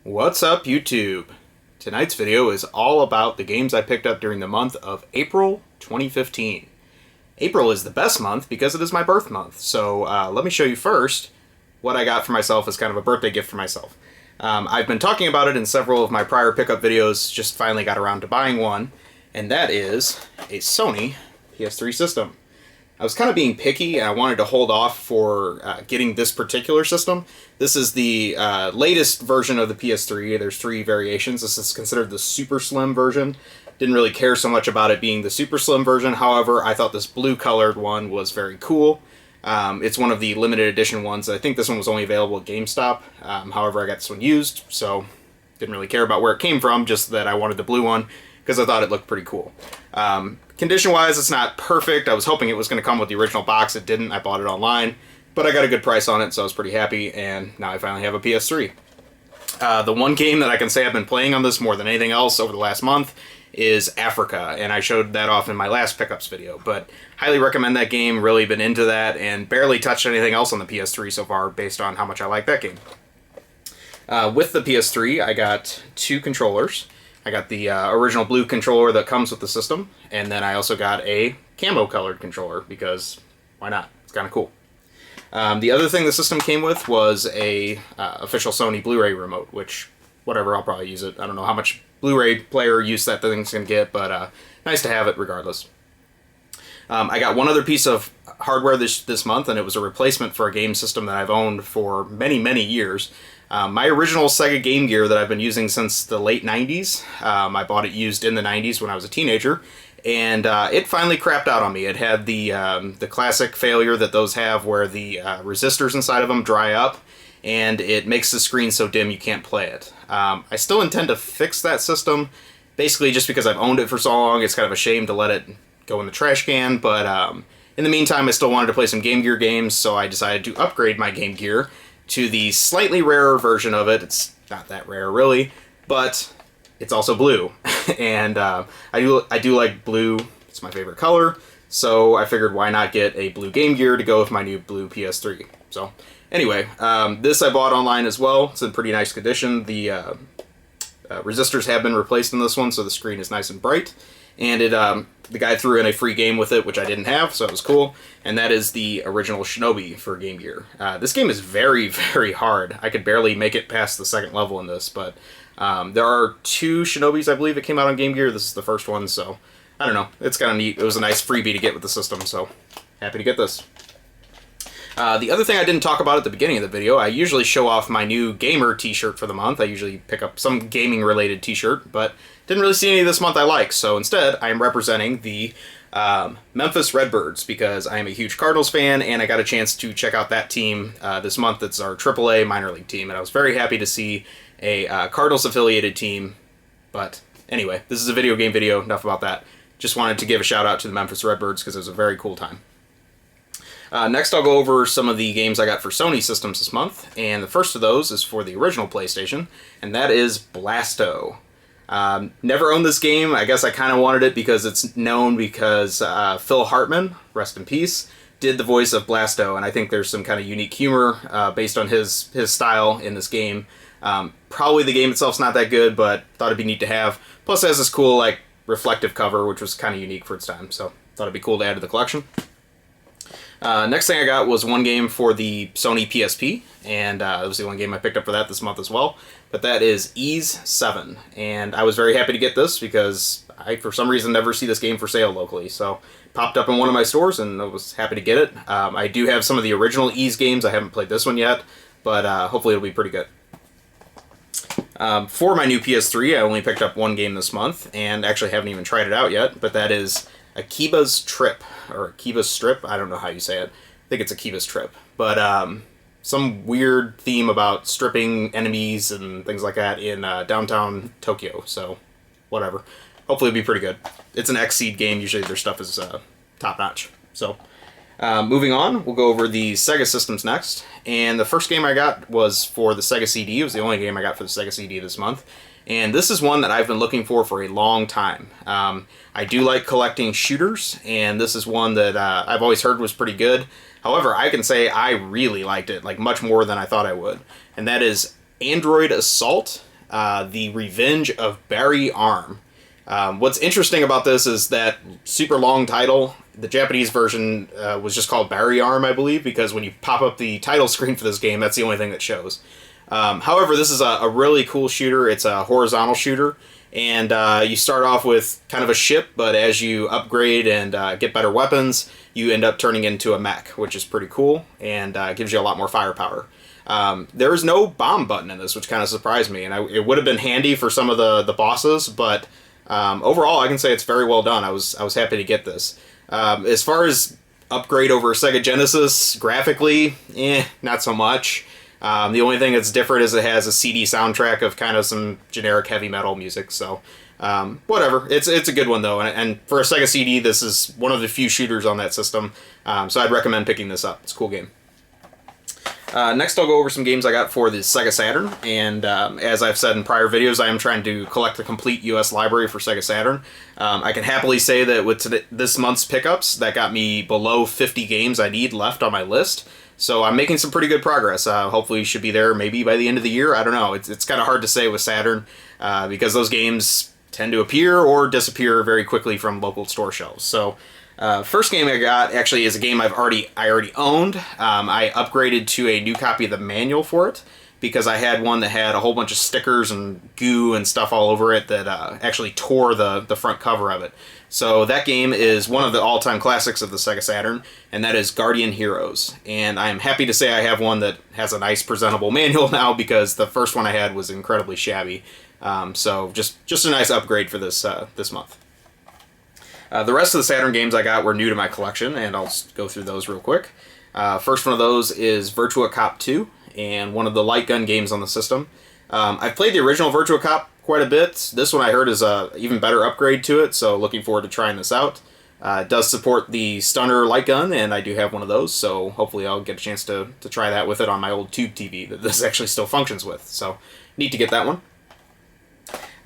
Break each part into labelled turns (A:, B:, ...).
A: What's up, YouTube? Tonight's video is all about the games I picked up during the month of April 2015. April is the best month because it is my birth month, so let me show you first what I got for myself as kind of a birthday gift for myself. I've been talking about it in several of my prior pickup videos, just finally got around to buying one, and that is a Sony PS3 system. I was kind of being picky, and I wanted to hold off for getting this particular system. This is the latest version of the PS3. There's 3 variations. This is considered the super slim version. Didn't really care so much about it being the super slim version. However, I thought this blue colored one was very cool. It's one of the limited edition ones. I think this one was only available at GameStop. However, I got this one used, so didn't really care about where it came from, just that I wanted the blue one because I thought it looked pretty cool. Condition-wise, it's not perfect. I was hoping it was going to come with the original box. It didn't. I bought it online, but I got a good price on it, so I was pretty happy, and now I finally have a PS3. The one game that I can say I've been playing on this more than anything else over the last month is Africa, and I showed that off in my last pickups video, but highly recommend that game. Really been into that, and barely touched anything else on the PS3 so far based on how much I like that game. With the PS3, I got 2 controllers. I got the original blue controller that comes with the system, and then I also got a camo-colored controller, because why not? It's kind of cool. The other thing the system came with was a official Sony Blu-ray remote, which, whatever, I'll probably use it. I don't know how much Blu-ray player use that thing's going to get, but nice to have it regardless. I got one other piece of hardware this month, and it was a replacement for a game system that I've owned for many, many years. My original Sega Game Gear that I've been using since the late 90s, I bought it used in the 90s when I was a teenager, and it finally crapped out on me. It had the classic failure that those have where the resistors inside of them dry up, and it makes the screen so dim you can't play it. I still intend to fix that system, basically just because I've owned it for so long. It's kind of a shame to let it go in the trash can, but in the meantime I still wanted to play some Game Gear games, so I decided to upgrade my Game Gear to the slightly rarer version of it. It's not that rare, really, but it's also blue. And I do like blue. It's my favorite color, so I figured why not get a blue Game Gear to go with my new blue PS3. So anyway, this I bought online as well. It's in pretty nice condition. The resistors have been replaced in this one, so the screen is nice and bright. And the guy threw in a free game with it, which I didn't have, so it was cool. And that is the original Shinobi for Game Gear. This game is very, very hard. I could barely make it past the second level in this, but there are 2 Shinobis, I believe, that came out on Game Gear. This is the first one, so I don't know. It's kind of neat. It was a nice freebie to get with the system, so happy to get this. The other thing I didn't talk about at the beginning of the video, I usually show off my new gamer t-shirt for the month. I usually pick up some gaming-related t-shirt, but didn't really see any this month I like, so instead I am representing the Memphis Redbirds because I am a huge Cardinals fan, and I got a chance to check out that team this month. It's our AAA minor league team, and I was very happy to see a Cardinals-affiliated team. But anyway, this is a video game video, enough about that. Just wanted to give a shout-out to the Memphis Redbirds because it was a very cool time. Next, I'll go over some of the games I got for Sony systems this month, and the first of those is for the original PlayStation, and that is Blasto. Never owned this game. I guess I kind of wanted it because it's known because Phil Hartman, rest in peace, did the voice of Blasto, and I think there's some kind of unique humor based on his style in this game. Probably the game itself's not that good, but thought it'd be neat to have. Plus it has this cool like reflective cover, which was kind of unique for its time, so thought it'd be cool to add to the collection. Next thing I got was one game for the Sony PSP, and it was the only game I picked up for that this month as well, but that is Ys 7, and I was very happy to get this because I, for some reason, never see this game for sale locally, so popped up in one of my stores, and I was happy to get it. I do have some of the original Ys games. I haven't played this one yet, but hopefully it'll be pretty good. For my new PS3, I only picked up one game this month, and actually haven't even tried it out yet, but that is Akiba's Trip, or Akiba's Strip, I don't know how you say it. I think it's Akiba's Trip. But some weird theme about stripping enemies and things like that in downtown Tokyo, so whatever. Hopefully it'll be pretty good. It's an Xseed game, usually their stuff is top-notch. So, moving on, we'll go over the Sega systems next. And the first game I got was for the Sega CD. It was the only game I got for the Sega CD this month. And this is one that I've been looking for a long time. I do like collecting shooters, and this is one that I've always heard was pretty good. However, I can say I really liked it, like much more than I thought I would. And that is Android Assault The Revenge of Barry Arm. What's interesting about this is that super long title. The Japanese version was just called Barry Arm, I believe, because when you pop up the title screen for this game, that's the only thing that shows. However, this is a really cool shooter. It's a horizontal shooter, and you start off with kind of a ship, but as you upgrade and get better weapons, you end up turning into a mech, which is pretty cool, and gives you a lot more firepower. There is no bomb button in this, which kind of surprised me, and it would have been handy for some of the bosses, but overall, I can say it's very well done. I was happy to get this. As far as upgrade over Sega Genesis, graphically, not so much. The only thing that's different is it has a CD soundtrack of kind of some generic heavy metal music, so whatever. It's a good one, though, and for a Sega CD, this is one of the few shooters on that system, so I'd recommend picking this up. It's a cool game. Next, I'll go over some games I got for the Sega Saturn, and as I've said in prior videos, I am trying to collect the complete US library for Sega Saturn. I can happily say that with this month's pickups, that got me below 50 games I need left on my list, so I'm making some pretty good progress. Hopefully should be there maybe by the end of the year. I don't know. It's kind of hard to say with Saturn, because those games tend to appear or disappear very quickly from local store shelves. So first game I got actually is a game I already owned. I upgraded to a new copy of the manual for it because I had one that had a whole bunch of stickers and goo and stuff all over it that actually tore the front cover of it. So that game is one of the all-time classics of the Sega Saturn, and that is Guardian Heroes. And I'm happy to say I have one that has a nice presentable manual now because the first one I had was incredibly shabby. So just a nice upgrade for this month. The rest of the Saturn games I got were new to my collection, and I'll just go through those real quick. First one of those is Virtua Cop 2, and one of the light gun games on the system. I've played the original Virtua Cop quite a bit. This one I heard is a even better upgrade to it, so looking forward to trying this out. It does support the Stunner light gun, and I do have one of those, so hopefully I'll get a chance to try that with it on my old tube TV that this actually still functions with, so neat to get that one.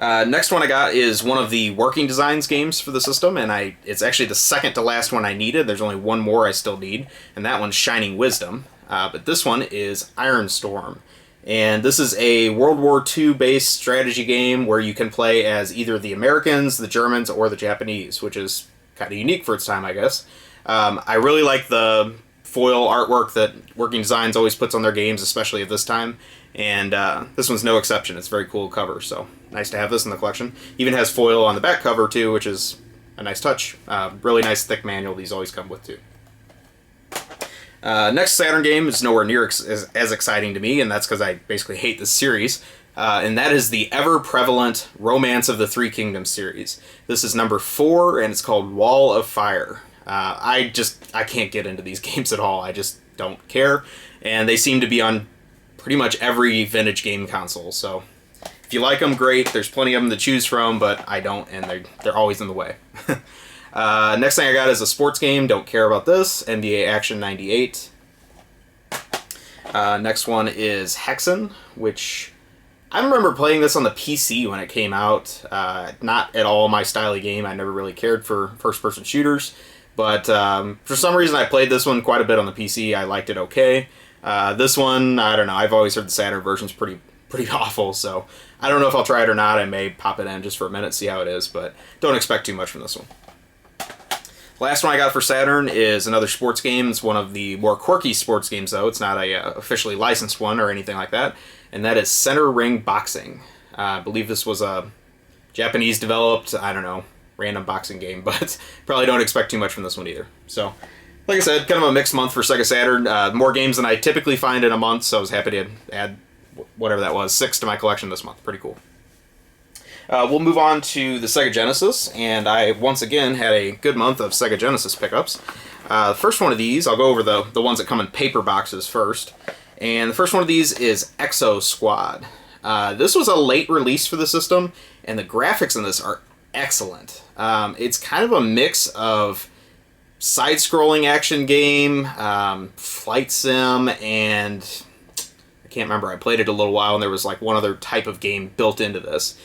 A: Next one I got is one of the Working Designs games for the system, and it's actually the second to last one I needed. There's only one more I still need, and that one's Shining Wisdom. But this one is Iron Storm. And this is a World War II based strategy game where you can play as either the Americans, the Germans, or the Japanese, which is kind of unique for its time, I guess. I really like the foil artwork that Working Designs always puts on their games, especially at this time. And this one's no exception. It's a very cool cover, so nice to have this in the collection. Even has foil on the back cover, too, which is a nice touch. Really nice thick manual these always come with, too. Next Saturn game is nowhere near as exciting to me, and that's because I basically hate this series. And that is the ever-prevalent Romance of the Three Kingdoms series. This is number 4, and it's called Wall of Fire. I can't get into these games at all. I just don't care. And they seem to be on pretty much every vintage game console, so if you like them, great. There's plenty of them to choose from, but I don't, and they're always in the way. Next thing I got is a sports game. Don't care about this. NBA Action 98. Next one is Hexen, which I remember playing this on the PC when it came out. Not at all my style of game. I never really cared for first-person shooters, but for some reason I played this one quite a bit on the PC. I liked it okay. This one, I don't know. I've always heard the Saturn version's pretty awful, so I don't know if I'll try it or not. I may pop it in just for a minute, see how it is, but don't expect too much from this one. Last one I got for Saturn is another sports game. It's one of the more quirky sports games, though. It's not a officially licensed one or anything like that, and that is Center Ring Boxing. I believe this was a Japanese-developed, I don't know, random boxing game, but probably don't expect too much from this one either. So, like I said, kind of a mixed month for Sega Saturn. More games than I typically find in a month, so I was happy to add whatever that was, 6 to my collection this month. Pretty cool. We'll move on to the Sega Genesis, and I once again had a good month of Sega Genesis pickups. The first one of these, I'll go over the ones that come in paper boxes first, and the first one of these is Exo Squad. This was a late release for the system, and the graphics in this are excellent. It's kind of a mix of side-scrolling action game, flight sim, and I can't remember. I played it a little while, and there was like one other type of game built into this.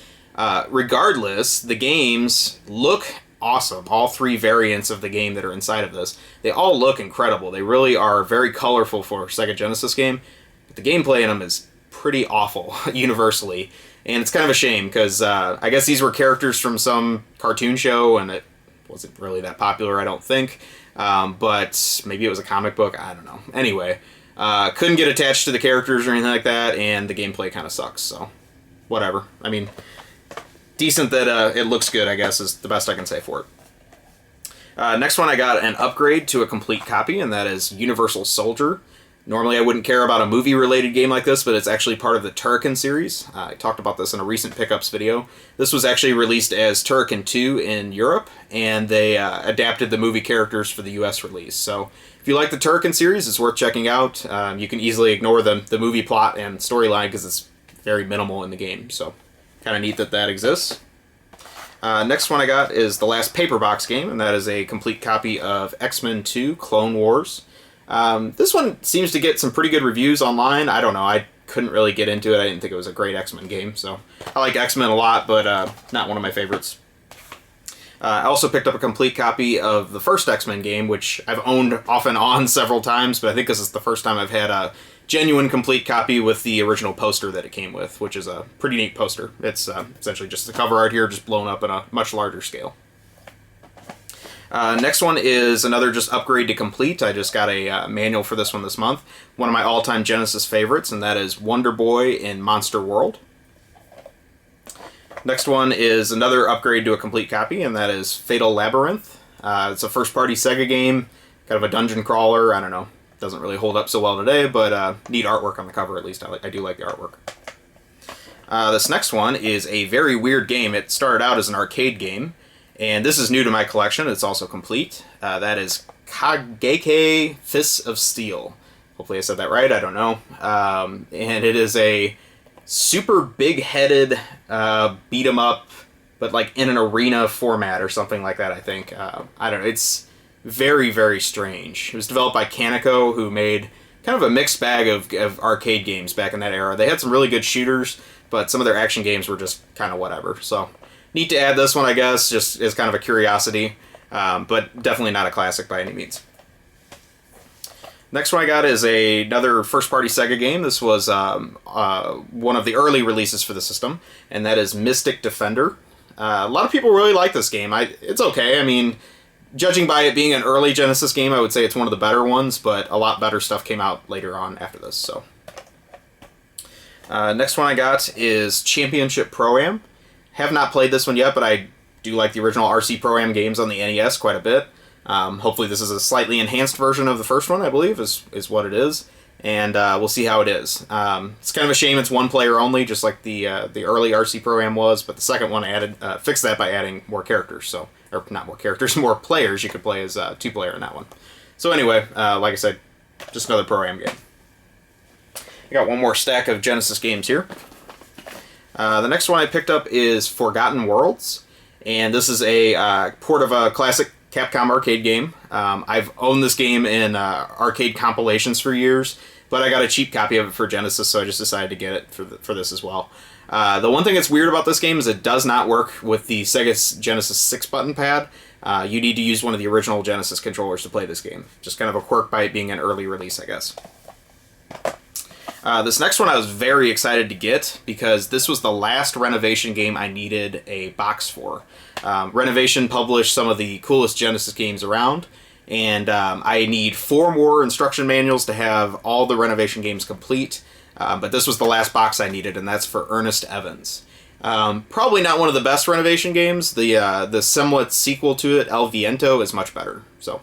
A: Regardless, the games look awesome. All 3 variants of the game that are inside of this, they all look incredible. They really are very colorful for a Sega Genesis game, but the gameplay in them is pretty awful, universally. And it's kind of a shame, because I guess these were characters from some cartoon show, and it wasn't really that popular, I don't think. But maybe it was a comic book, I don't know. Anyway, couldn't get attached to the characters or anything like that, and the gameplay kind of sucks, so whatever. I mean, decent that it looks good, I guess, is the best I can say for it. Next one, I got an upgrade to a complete copy, and that is Universal Soldier. Normally I wouldn't care about a movie-related game like this, but it's actually part of the Turrican series. I talked about this in a recent pickups video. This was actually released as Turrican 2 in Europe, and they adapted the movie characters for the US release. So if you like the Turrican series, it's worth checking out. You can easily ignore the movie plot and storyline because it's very minimal in the game. So kind of neat that that exists. Next one I got is the last paper box game, and that is a complete copy of X-Men 2 Clone Wars. This one seems to get some pretty good reviews online. I don't know, I couldn't really get into it. I didn't think it was a great X-Men game, so I like X-Men a lot, but not one of my favorites. I also picked up a complete copy of the first X-Men game, which I've owned off and on several times, but I think this is the first time I've had a genuine complete copy with the original poster that it came with, which is a pretty neat poster. It's essentially just the cover art here, just blown up in a much larger scale. Next one is another just upgrade to complete. I just got a manual for this one this month. One of my all-time Genesis favorites, and that is Wonder Boy in Monster World. Next one is another upgrade to a complete copy, and that is Fatal Labyrinth. It's a first-party Sega game, kind of a dungeon crawler. I don't know, doesn't really hold up so well today, but neat artwork on the cover at least. I do like the artwork. This next one is a very weird game. It started out as an arcade game, and this is new to my collection. It's also complete. That is Kageke Fists of Steel. Hopefully I said that right, I don't know. And it is a super big-headed beat-em-up, but like in an arena format or something like that, I think. I don't know, it's very, very strange. It was developed by Kaneko, who made kind of a mixed bag of arcade games back in that era. They had some really good shooters, but some of their action games were just kind of whatever. So neat to add this one, I guess, just as kind of a curiosity, but definitely not a classic by any means. Next one I got is another first-party Sega game. This was one of the early releases for the system, and that is Mystic Defender. A lot of people really like this game. It's okay. I mean, judging by it being an early Genesis game, I would say it's one of the better ones, but a lot better stuff came out later on after this. So, next one I got is Championship Pro-Am. Have not played this one yet, but I do like the original RC Pro-Am games on the NES quite a bit. Hopefully this is a slightly enhanced version of the first one, I believe, is what it is. And we'll see how it is. It's kind of a shame it's one player only, just like the early RC Pro-Am was, but the second one fixed that by adding more characters. So, or not more characters, more players you could play as two-player in that one. So anyway, like I said, just another Pro-Am game. I got one more stack of Genesis games here. The next one I picked up is Forgotten Worlds, and this is a port of a classic Capcom arcade game. I've owned this game in arcade compilations for years, but I got a cheap copy of it for Genesis, so I just decided to get it for this as well. The one thing that's weird about this game is it does not work with the Sega Genesis 6-button pad. You need to use one of the original Genesis controllers to play this game. Just kind of a quirk by it being an early release, I guess. This next one I was very excited to get because this was the last Renovation game I needed a box for. Renovation published some of the coolest Genesis games around, and I need 4 more instruction manuals to have all the Renovation games complete, but this was the last box I needed, and that's for Ernest Evans. Probably not one of the best Renovation games. The somewhat sequel to it, El Viento, is much better. So,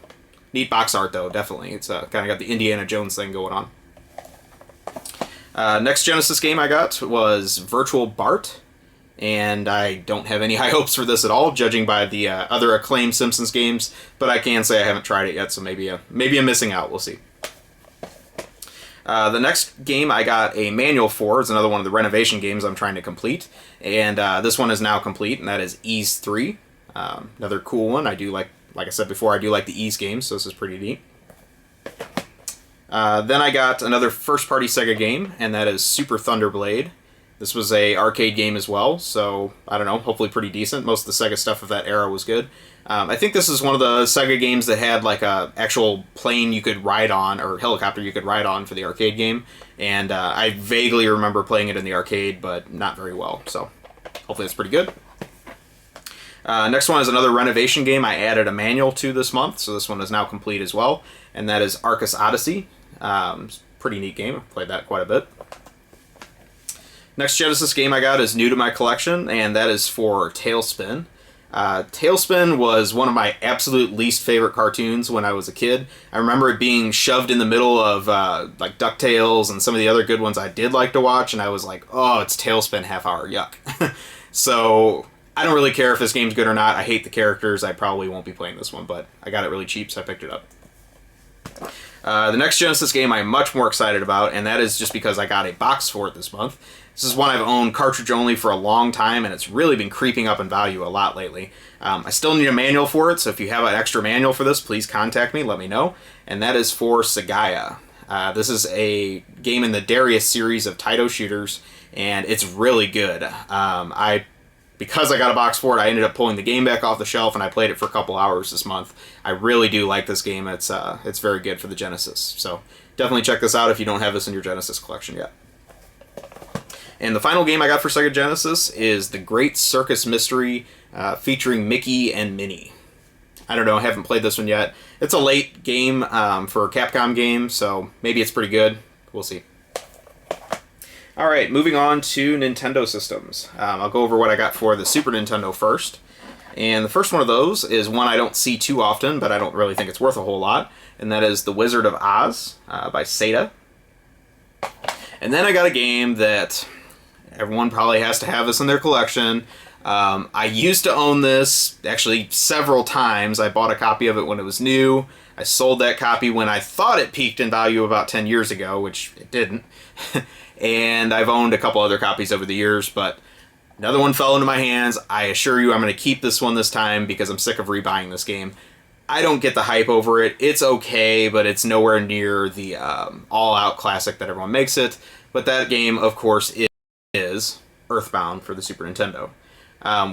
A: neat box art though, definitely. It's kind of got the Indiana Jones thing going on. Next Genesis game I got was Virtual Bart, and I don't have any high hopes for this at all, judging by the other acclaimed Simpsons games, but I can say I haven't tried it yet, so maybe I'm missing out, we'll see. The next game I got a manual for is another one of the Renovation games I'm trying to complete, and this one is now complete, and that is Ys 3. Another cool one. I do like I said before, I do like the Ys games, so this is pretty neat. Then I got another first-party Sega game, and that is Super Thunder Blade. This was a arcade game as well, so I don't know, hopefully pretty decent. Most of the Sega stuff of that era was good. I think this is one of the Sega games that had like a actual plane you could ride on, or helicopter you could ride on for the arcade game, and I vaguely remember playing it in the arcade, but not very well, so hopefully it's pretty good. Next one is another renovation game I added a manual to this month, so this one is now complete as well, and that is Arcus Odyssey. Pretty neat game, I've played that quite a bit. Next Genesis game I got is new to my collection, and that is for Tailspin. Tailspin was one of my absolute least favorite cartoons when I was a kid. I remember it being shoved in the middle of like DuckTales and some of the other good ones I did like to watch, and I was like, oh, it's Tailspin half hour, yuck. So I don't really care if this game's good or not. I hate the characters. I probably won't be playing this one, but I got it really cheap, so I picked it up. The next Genesis game I'm much more excited about, and that is just because I got a box for it this month. This is one I've owned cartridge only for a long time, and it's really been creeping up in value a lot lately. I still need a manual for it, so if you have an extra manual for this, please contact me, let me know. And that is for Sega. This is a game in the Darius series of Taito shooters, and it's really good. Because I got a box for it, I ended up pulling the game back off the shelf, and I played it for a couple hours this month. I really do like this game. It's very good for the Genesis. So definitely check this out if you don't have this in your Genesis collection yet. And the final game I got for Sega Genesis is The Great Circus Mystery, featuring Mickey and Minnie. I don't know, I haven't played this one yet. It's a late game for a Capcom game, so maybe it's pretty good. We'll see. Alright, moving on to Nintendo systems. I'll go over what I got for the Super Nintendo first. And the first one of those is one I don't see too often, but I don't really think it's worth a whole lot, and that is The Wizard of Oz by Sega. And then I got a game that everyone probably has to have this in their collection. I used to own this, actually, several times. I bought a copy of it when it was new. I sold that copy when I thought it peaked in value about 10 years ago, which it didn't. And I've owned a couple other copies over the years, but another one fell into my hands. I assure you I'm going to keep this one this time because I'm sick of rebuying this game. I don't get the hype over it. It's okay, but it's nowhere near the all-out classic that everyone makes it. But that game, of course, is Earthbound for the Super Nintendo.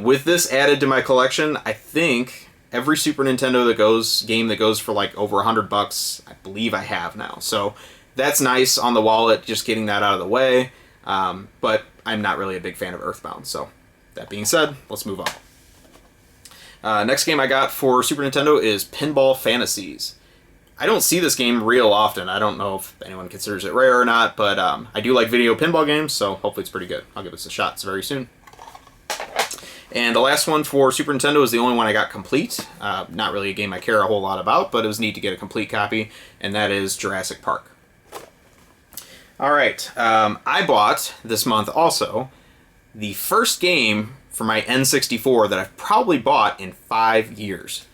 A: With this added to my collection, I think every Super Nintendo game that goes for like over $100, I believe I have now. So that's nice on the wallet, just getting that out of the way. But I'm not really a big fan of Earthbound. So that being said, let's move on. Next game I got for Super Nintendo is Pinball Fantasies. I don't see this game real often. I don't know if anyone considers it rare or not, but I do like video pinball games, so hopefully it's pretty good. I'll give this a shot very soon. And the last one for Super Nintendo is the only one I got complete. Not really a game I care a whole lot about, but it was neat to get a complete copy, and that is Jurassic Park. Alright, I bought this month also the first game for my N64 that I've probably bought in 5 years.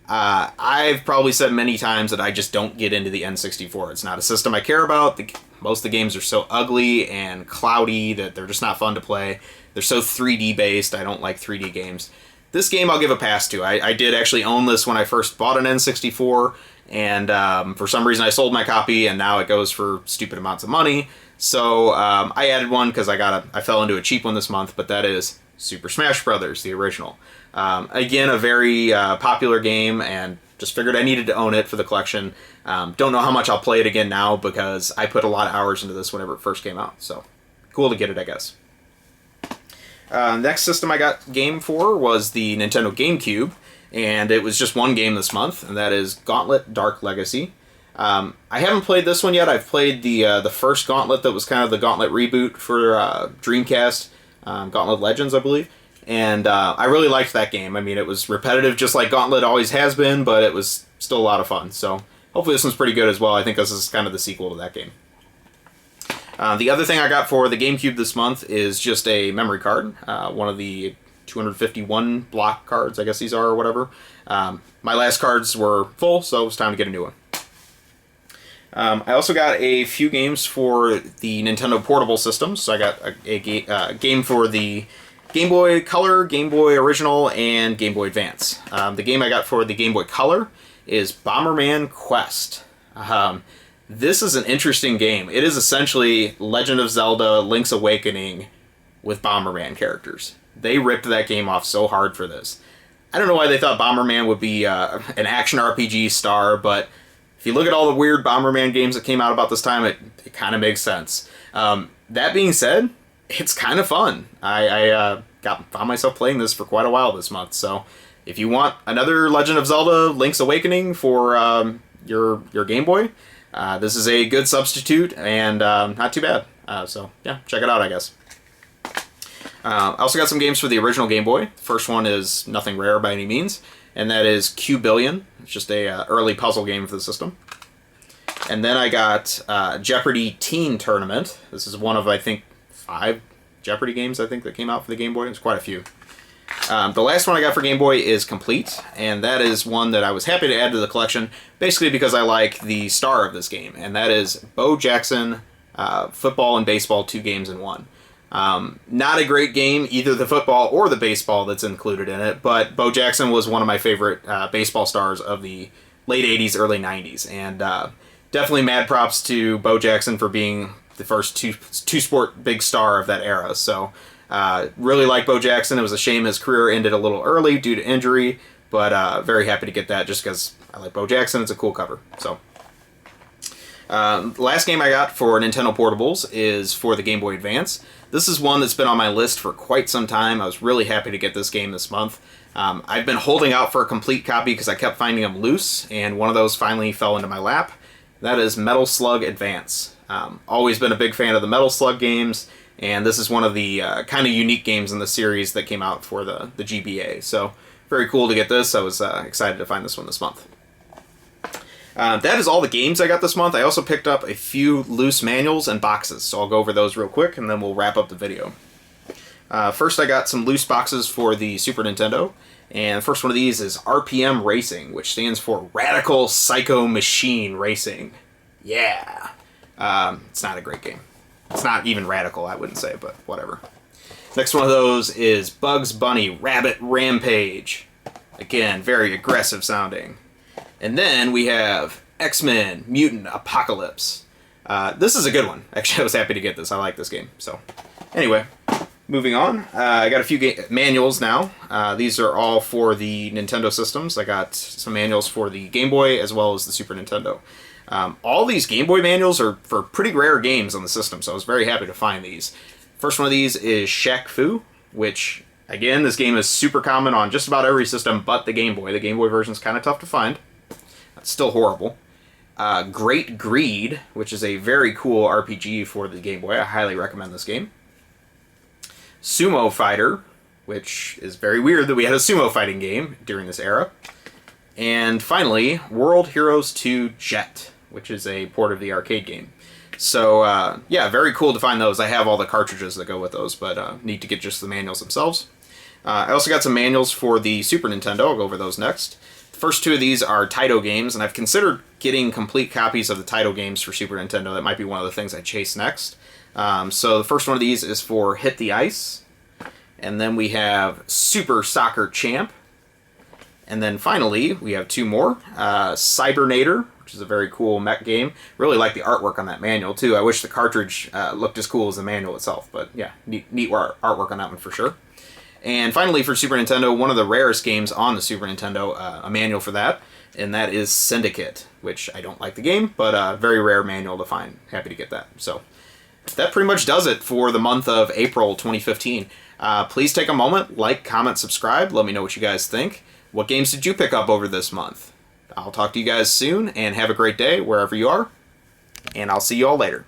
A: I've probably said many times that I just don't get into the N64. It's not a system I care about. Most of the games are so ugly and cloudy that they're just not fun to play. They're so 3D based. I don't like 3D games. This game I'll give a pass to. I did actually own this when I first bought an N64, and for some reason I sold my copy, and now it goes for stupid amounts of money. So I added one because I fell into a cheap one this month, but that is Super Smash Bros., the original. Again, a very popular game, and just figured I needed to own it for the collection. Don't know how much I'll play it again now because I put a lot of hours into this whenever it first came out. So cool to get it, I guess. Next system I got game for was the Nintendo GameCube, and it was just one game this month, and that is Gauntlet Dark Legacy. I haven't played this one yet. I've played the first Gauntlet that was kind of the Gauntlet reboot for Dreamcast, Gauntlet Legends, I believe. And I really liked that game. I mean, it was repetitive just like Gauntlet always has been, but it was still a lot of fun. So hopefully this one's pretty good as well. I think this is kind of the sequel to that game. The other thing I got for the GameCube this month is just a memory card. One of the 251 block cards, I guess these are, or whatever. My last cards were full, so it was time to get a new one. I also got a few games for the Nintendo Portable systems. So I got a game for the Game Boy Color, Game Boy Original, and Game Boy Advance. The game I got for the Game Boy Color is Bomberman Quest. This is an interesting game. It is essentially Legend of Zelda Link's Awakening with Bomberman characters. They ripped that game off so hard for this. I don't know why they thought Bomberman would be an action RPG star, but if you look at all the weird Bomberman games that came out about this time, it kind of makes sense. That being said, it's kind of fun. I found myself playing this for quite a while this month, so if you want another Legend of Zelda Link's Awakening for your Game Boy, this is a good substitute and not too bad. So yeah, check it out, I guess. I also got some games for the original Game Boy. The first one is nothing rare by any means, and that is Q-Billion. It's just a early puzzle game for the system. And then I got Jeopardy Teen Tournament. This is one of, I think, 5 Jeopardy games, I think, that came out for the Game Boy. There's quite a few. The last one I got for Game Boy is Complete, and that is one that I was happy to add to the collection, basically because I like the star of this game, and that is Bo Jackson Football and Baseball 2 games in 1. Not a great game, either the football or the baseball that's included in it, but Bo Jackson was one of my favorite baseball stars of the late 80s, early 90s, and definitely mad props to Bo Jackson for being the first two-sport big star of that era. So really like Bo Jackson. It was a shame his career ended a little early due to injury, but very happy to get that just because I like Bo Jackson. It's a cool cover. So last game I got for Nintendo Portables is for the Game Boy Advance. This is one that's been on my list for quite some time. I was really happy to get this game this month. I've been holding out for a complete copy because I kept finding them loose, and one of those finally fell into my lap. That is Metal Slug Advance. Always been a big fan of the Metal Slug games, and this is one of the kind of unique games in the series that came out for the GBA. So very cool to get this. I was excited to find this one this month. That is all the games I got this month. I also picked up a few loose manuals and boxes, so I'll go over those real quick and then we'll wrap up the video. First I got some loose boxes for the Super Nintendo, and the first one of these is RPM Racing, which stands for Radical Psycho Machine Racing. Yeah! It's not a great game. It's not even radical, I wouldn't say, but whatever. Next one of those is Bugs Bunny Rabbit Rampage. Again, very aggressive sounding. And then we have X-Men Mutant Apocalypse. This is a good one. Actually, I was happy to get this. I like this game. So, anyway, moving on. I got a few manuals now. These are all for the Nintendo systems. I got some manuals for the Game Boy as well as the Super Nintendo. All these Game Boy manuals are for pretty rare games on the system, so I was very happy to find these. First one of these is Shaq Fu, which, again, this game is super common on just about every system but the Game Boy. The Game Boy version is kind of tough to find. It's still horrible. Great Greed, which is a very cool RPG for the Game Boy. I highly recommend this game. Sumo Fighter, which is very weird that we had a sumo fighting game during this era. And finally, World Heroes 2 Jet, which is a port of the arcade game. So, yeah, very cool to find those. I have all the cartridges that go with those, but need to get just the manuals themselves. I also got some manuals for the Super Nintendo. I'll go over those next. The first two of these are Taito games, and I've considered getting complete copies of the Taito games for Super Nintendo. That might be one of the things I chase next. So the first one of these is for Hit the Ice. And then we have Super Soccer Champ. And then finally, we have two more. Cybernator, which is a very cool mech game. Really like the artwork on that manual, too. I wish the cartridge looked as cool as the manual itself. But yeah, neat artwork on that one for sure. And finally, for Super Nintendo, one of the rarest games on the Super Nintendo, a manual for that, and that is Syndicate, which I don't like the game, but a very rare manual to find. Happy to get that. So that pretty much does it for the month of April 2015. Please take a moment, like, comment, subscribe. Let me know what you guys think. What games did you pick up over this month? I'll talk to you guys soon, and have a great day wherever you are, and I'll see you all later.